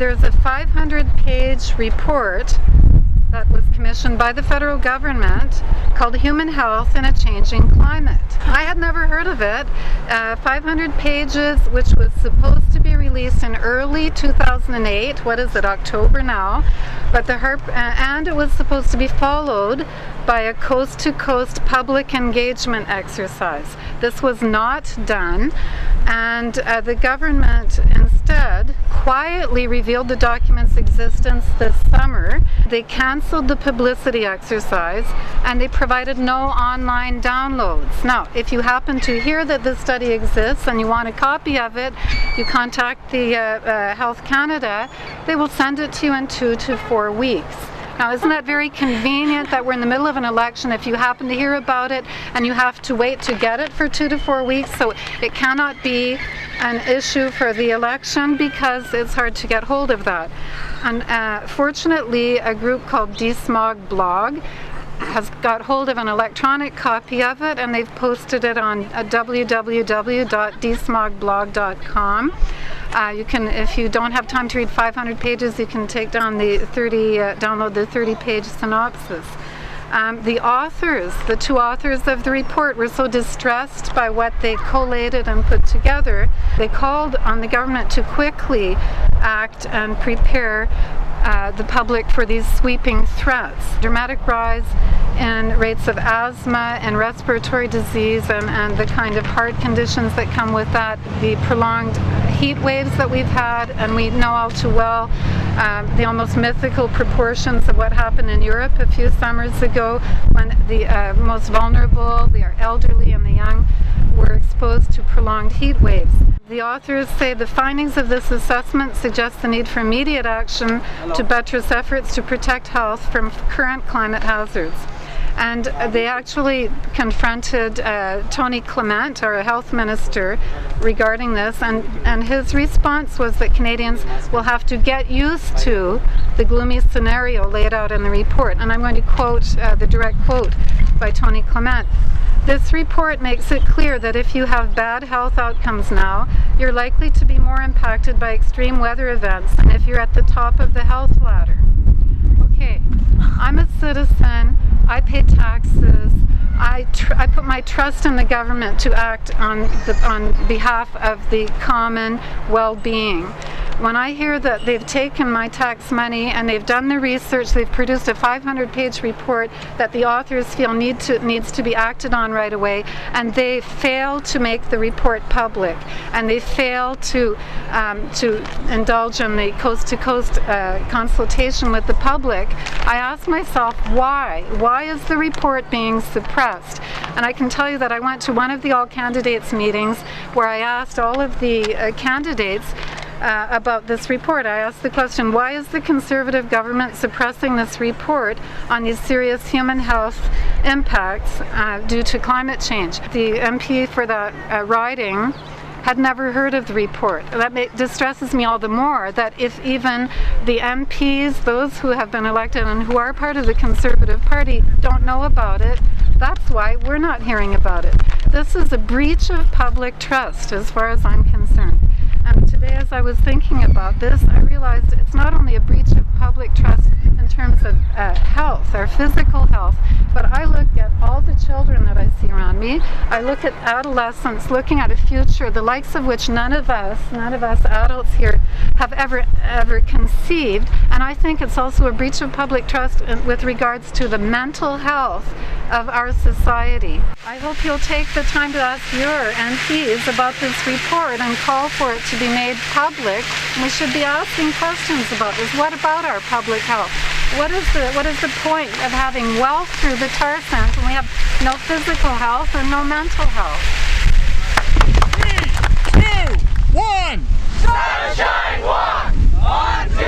There's a 500-page report that was commissioned by the federal government called Human Health in a Changing Climate. I had never heard of it. 500 pages, which was supposed to be released in early 2008. What is it, October now? But and it was supposed to be followed by a coast-to-coast public engagement exercise. This was not done, and the government instead quietly revealed the document's existence this summer. They canceled the publicity exercise, and they provided no online downloads. Now, if you happen to hear that this study exists and you want a copy of it, you contact the Health Canada. They will send it to you in 2 to 4 weeks. Now, isn't that very convenient that we're in the middle of an election if you happen to hear about it and you have to wait to get it for 2 to 4 weeks? So it cannot be an issue for the election because it's hard to get hold of that. And fortunately, a group called Desmog Blog has got hold of an electronic copy of it, and they've posted it on www.desmogblog.com. You can, if you don't have time to read 500 pages, you can take down download the 30-page synopsis. The two authors of the report were so distressed by what they collated and put together, they called on the government to quickly act and prepare the public for these sweeping threats. Dramatic rise in rates of asthma and respiratory disease and the kind of heart conditions that come with that, the prolonged heat waves that we've had, and we know all too well the almost mythical proportions of what happened in Europe a few summers ago when the most vulnerable, the elderly and the young, were exposed to prolonged heat waves. The authors say the findings of this assessment suggest the need for immediate action to buttress efforts to protect health from current climate hazards. And they actually confronted Tony Clement, our health minister, regarding this, and his response was that Canadians will have to get used to the gloomy scenario laid out in the report. And I'm going to quote the direct quote by Tony Clement. This report makes it clear that if you have bad health outcomes now, you're likely to be more impacted by extreme weather events than if you're at the top of the health ladder. Okay, I'm a citizen, I pay taxes, I put my trust in the government to act on behalf of the common well-being. When I hear that they've taken my tax money and they've done the research, they've produced a 500-page report that the authors feel needs to be acted on right away, and they fail to make the report public, and they fail to indulge in the coast-to-coast consultation with the public, I ask myself, why? Why is the report being suppressed? And I can tell you that I went to one of the all-candidates meetings where I asked all of the candidates about this report. I asked the question, why is the Conservative government suppressing this report on these serious human health impacts due to climate change? The MP for that riding had never heard of the report. That distresses me all the more that if even the MPs, those who have been elected and who are part of the Conservative Party, don't know about it, that's why we're not hearing about it. This is a breach of public trust as far as I'm concerned. And today, as I was thinking about this, I realized it's not only a breach of public trust in terms of health, our physical health, but I look at all the children that I see around me. I look at adolescents looking at a future, the likes of which none of us adults here have ever conceived. And I think it's also a breach of public trust with regards to the mental health of our society. I hope you'll take the time to ask your MPs about this report and call for it to be made public. And we should be asking questions about this. What about our public health? What is the point of having wealth through the tar sands when we have no physical health and no mental health? 3, 2, 1! Sunshine walk! On to